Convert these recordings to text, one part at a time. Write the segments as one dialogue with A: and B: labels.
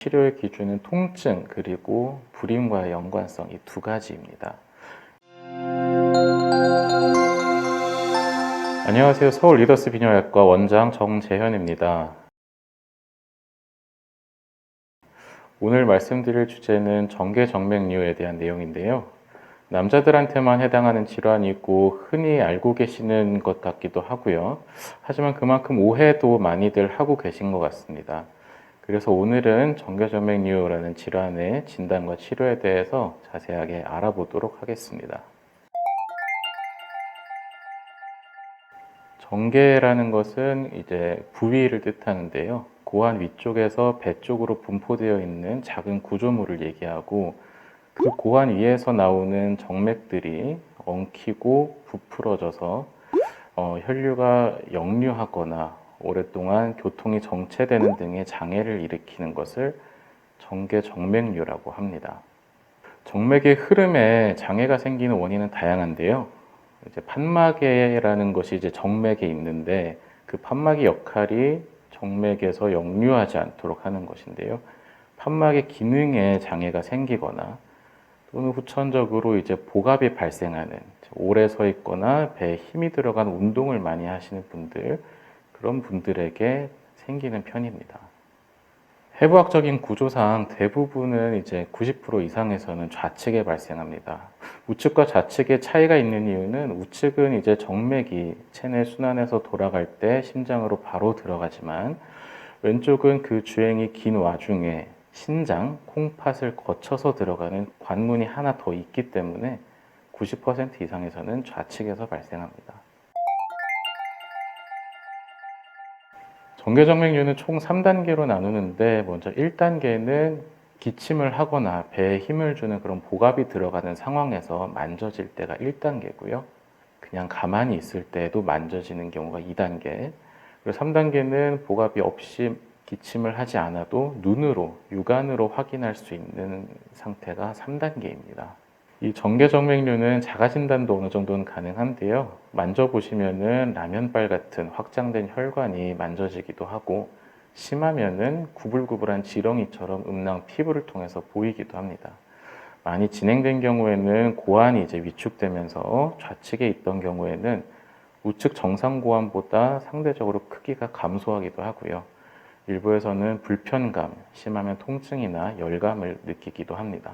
A: 치료의 기준은 통증 그리고 불임과의 연관성 이 두 가지입니다. 안녕하세요. 서울 리더스 비뇨약과 원장 정재현입니다. 오늘 말씀드릴 주제는 정계정맥류에 대한 내용인데요. 남자들한테만 해당하는 질환이고 흔히 알고 계시는 것 같기도 하고요. 하지만 그만큼 오해도 많이들 하고 계신 것 같습니다. 그래서 오늘은 정계정맥류라는 질환의 진단과 치료에 대해서 자세하게 알아보도록 하겠습니다. 정계라는 것은 이제 부위를 뜻하는데요. 고환 위쪽에서 배 쪽으로 분포되어 있는 작은 구조물을 얘기하고 그 고환 위에서 나오는 정맥들이 엉키고 부풀어져서 혈류가 역류하거나 오랫동안 교통이 정체되는 등의 장애를 일으키는 것을 정계정맥류라고 합니다. 정맥의 흐름에 장애가 생기는 원인은 다양한데요. 이제 판막에라는 것이 이제 정맥에 있는데 그 판막의 역할이 정맥에서 역류하지 않도록 하는 것인데요. 판막의 기능에 장애가 생기거나 또는 후천적으로 이제 복압이 발생하는, 오래 서 있거나 배에 힘이 들어간 운동을 많이 하시는 분들, 그런 분들에게 생기는 편입니다. 해부학적인 구조상 대부분은 이제 90% 이상에서는 좌측에 발생합니다. 우측과 좌측에 차이가 있는 이유는 우측은 이제 정맥이 체내 순환에서 돌아갈 때 심장으로 바로 들어가지만 왼쪽은 그 주행이 긴 와중에 신장, 콩팥을 거쳐서 들어가는 관문이 하나 더 있기 때문에 90% 이상에서는 좌측에서 발생합니다. 정계정맥류는 총 3단계로 나누는데 먼저 1단계는 기침을 하거나 배에 힘을 주는 그런 복압이 들어가는 상황에서 만져질 때가 1단계고요. 그냥 가만히 있을 때도 만져지는 경우가 2단계. 그리고 3단계는 복압이 없이 기침을 하지 않아도 눈으로, 육안으로 확인할 수 있는 상태가 3단계입니다. 이 정계정맥류는 자가진단도 어느 정도는 가능한데요. 만져보시면은 라면발 같은 확장된 혈관이 만져지기도 하고 심하면은 구불구불한 지렁이처럼 음낭 피부를 통해서 보이기도 합니다. 많이 진행된 경우에는 고환이 이제 위축되면서 좌측에 있던 경우에는 우측 정상 고환보다 상대적으로 크기가 감소하기도 하고요. 일부에서는 불편감, 심하면 통증이나 열감을 느끼기도 합니다.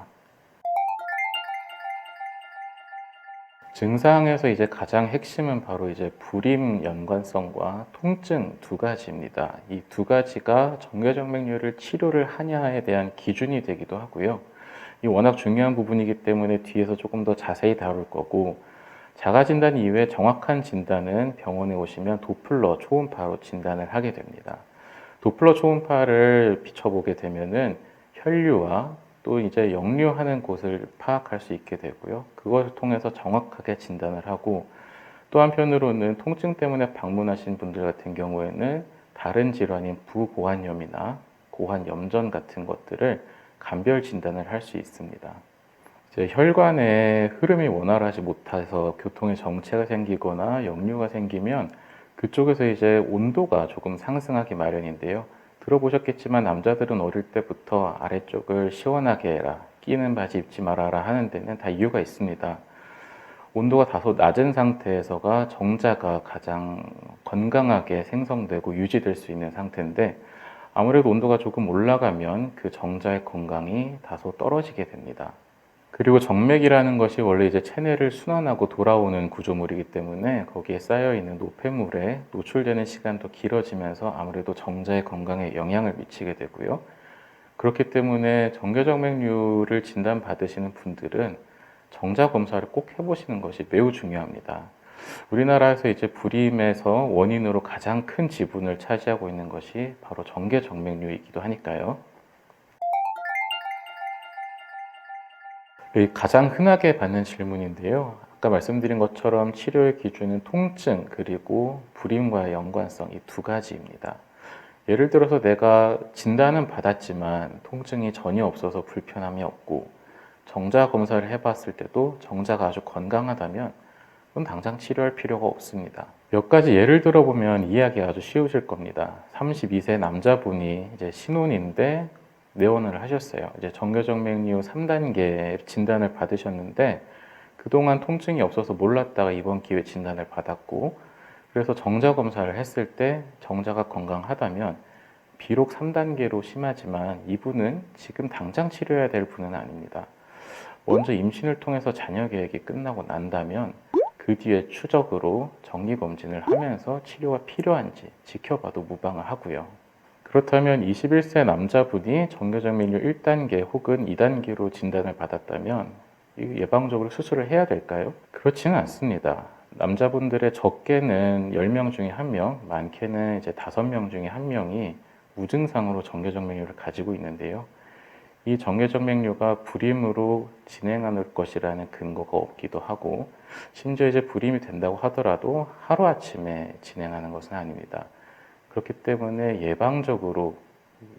A: 증상에서 이제 가장 핵심은 바로 이제 불임 연관성과 통증 두 가지입니다. 이 두 가지가 정계정맥류를 치료를 하냐에 대한 기준이 되기도 하고요. 이 워낙 중요한 부분이기 때문에 뒤에서 조금 더 자세히 다룰 거고, 자가진단 이후에 정확한 진단은 병원에 오시면 도플러 초음파로 진단을 하게 됩니다. 도플러 초음파를 비춰보게 되면은 혈류와 또 이제 역류하는 곳을 파악할 수 있게 되고요. 그것을 통해서 정확하게 진단을 하고 또 한편으로는 통증 때문에 방문하신 분들 같은 경우에는 다른 질환인 부고환염이나 고환염전 같은 것들을 감별 진단을 할 수 있습니다. 이제 혈관의 흐름이 원활하지 못해서 교통에 정체가 생기거나 역류가 생기면 그쪽에서 이제 온도가 조금 상승하기 마련인데요. 들어보셨겠지만 남자들은 어릴 때부터 아래쪽을 시원하게 해라, 끼는 바지 입지 말아라 하는 데는 다 이유가 있습니다. 온도가 다소 낮은 상태에서가 정자가 가장 건강하게 생성되고 유지될 수 있는 상태인데 아무래도 온도가 조금 올라가면 그 정자의 건강이 다소 떨어지게 됩니다. 그리고 정맥이라는 것이 원래 이제 체내를 순환하고 돌아오는 구조물이기 때문에 거기에 쌓여있는 노폐물에 노출되는 시간도 길어지면서 아무래도 정자의 건강에 영향을 미치게 되고요. 그렇기 때문에 정계정맥류를 진단받으시는 분들은 정자 검사를 꼭 해보시는 것이 매우 중요합니다. 우리나라에서 이제 불임에서 원인으로 가장 큰 지분을 차지하고 있는 것이 바로 정계정맥류이기도 하니까요. 가장 흔하게 받는 질문인데요. 아까 말씀드린 것처럼 치료의 기준은 통증 그리고 불임과의 연관성 이 두 가지입니다. 예를 들어서 내가 진단은 받았지만 통증이 전혀 없어서 불편함이 없고 정자 검사를 해봤을 때도 정자가 아주 건강하다면 그럼 당장 치료할 필요가 없습니다. 몇 가지 예를 들어보면 이해하기가 아주 쉬우실 겁니다. 32세 남자분이 이제 신혼인데 내원을 하셨어요. 이제 정교정맥류 3단계 진단을 받으셨는데 그동안 통증이 없어서 몰랐다가 이번 기회에 진단을 받았고, 그래서 정자 검사를 했을 때 정자가 건강하다면 비록 3단계로 심하지만 이분은 지금 당장 치료해야 될 분은 아닙니다. 먼저 임신을 통해서 자녀 계획이 끝나고 난다면 그 뒤에 추적으로 정기검진을 하면서 치료가 필요한지 지켜봐도 무방을 하고요. 그렇다면 21세 남자분이 정교정맥류 1단계 혹은 2단계로 진단을 받았다면 예방적으로 수술을 해야 될까요? 그렇지는 않습니다. 남자분들의 적게는 10명 중에 1명, 많게는 이제 5명 중에 1명이 무증상으로 정교정맥류를 가지고 있는데요. 이 정교정맥류가 불임으로 진행할 것이라는 근거가 없기도 하고, 심지어 이제 불임이 된다고 하더라도 하루아침에 진행하는 것은 아닙니다. 그렇기 때문에 예방적으로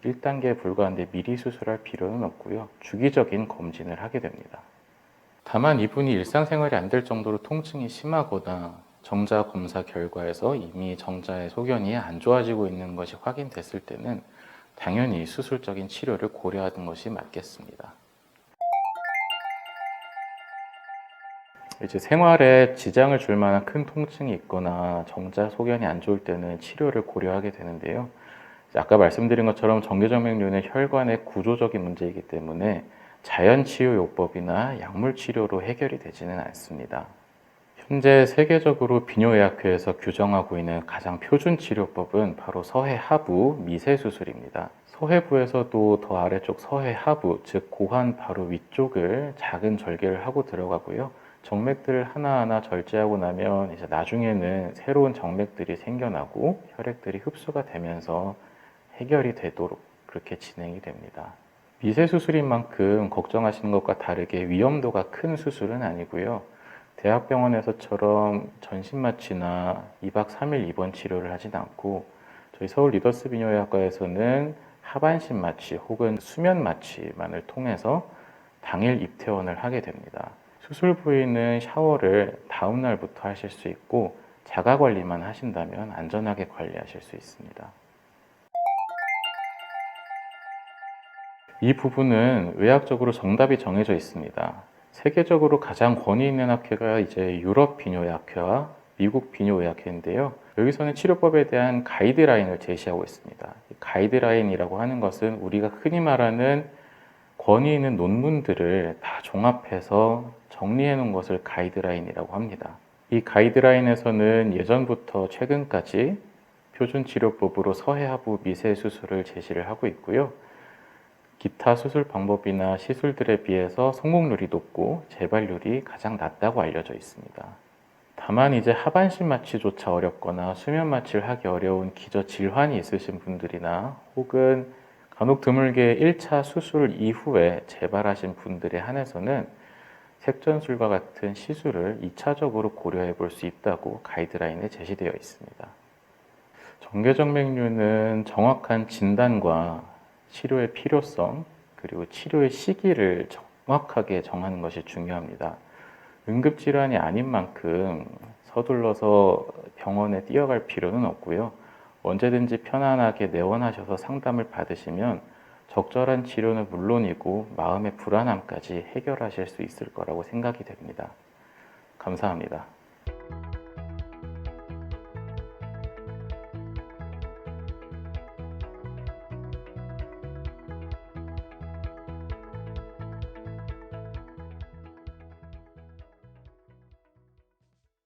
A: 1단계에 불과한데 미리 수술할 필요는 없고요. 주기적인 검진을 하게 됩니다. 다만 이분이 일상생활이 안 될 정도로 통증이 심하거나 정자 검사 결과에서 이미 정자의 소견이 안 좋아지고 있는 것이 확인됐을 때는 당연히 수술적인 치료를 고려하는 것이 맞겠습니다. 이제 생활에 지장을 줄 만한 큰 통증이 있거나 정자 소견이 안 좋을 때는 치료를 고려하게 되는데요. 아까 말씀드린 것처럼 정교정맥류는 혈관의 구조적인 문제이기 때문에 자연치유요법이나 약물치료로 해결이 되지는 않습니다. 현재 세계적으로 비뇨의학회에서 규정하고 있는 가장 표준 치료법은 바로 서해하부 미세수술입니다. 서해부에서도 더 아래쪽 서해하부, 즉 고환 바로 위쪽을 작은 절개를 하고 들어가고요. 정맥들을 하나하나 절제하고 나면 이제 나중에는 새로운 정맥들이 생겨나고 혈액들이 흡수가 되면서 해결이 되도록 그렇게 진행이 됩니다. 미세수술인 만큼 걱정하시는 것과 다르게 위험도가 큰 수술은 아니고요. 대학병원에서처럼 전신마취나 2박 3일 입원 치료를 하진 않고, 저희 서울 리더스 비뇨의학과에서는 하반신 마취 혹은 수면 마취만을 통해서 당일 입퇴원을 하게 됩니다. 수술 부위는 샤워를 다음 날부터 하실 수 있고, 자가 관리만 하신다면 안전하게 관리하실 수 있습니다. 이 부분은 의학적으로 정답이 정해져 있습니다. 세계적으로 가장 권위 있는 학회가 이제 유럽 비뇨의학회와 미국 비뇨의학회인데요. 여기서는 치료법에 대한 가이드라인을 제시하고 있습니다. 가이드라인이라고 하는 것은 우리가 흔히 말하는 권위 있는 논문들을 다 종합해서 정리해 놓은 것을 가이드라인이라고 합니다. 이 가이드라인에서는 예전부터 최근까지 표준치료법으로 서해하부 미세수술을 제시를 하고 있고요. 기타 수술 방법이나 시술들에 비해서 성공률이 높고 재발률이 가장 낮다고 알려져 있습니다. 다만 이제 하반신 마취조차 어렵거나 수면 마취를 하기 어려운 기저 질환이 있으신 분들이나 혹은 간혹 드물게 1차 수술 이후에 재발하신 분들에 한해서는 색전술과 같은 시술을 2차적으로 고려해 볼 수 있다고 가이드라인에 제시되어 있습니다. 정교정맥류는 정확한 진단과 치료의 필요성, 그리고 치료의 시기를 정확하게 정하는 것이 중요합니다. 응급질환이 아닌 만큼 서둘러서 병원에 뛰어갈 필요는 없고요. 언제든지 편안하게 내원하셔서 상담을 받으시면 적절한 치료는 물론이고 마음의 불안함까지 해결하실 수 있을 거라고 생각이 됩니다. 감사합니다.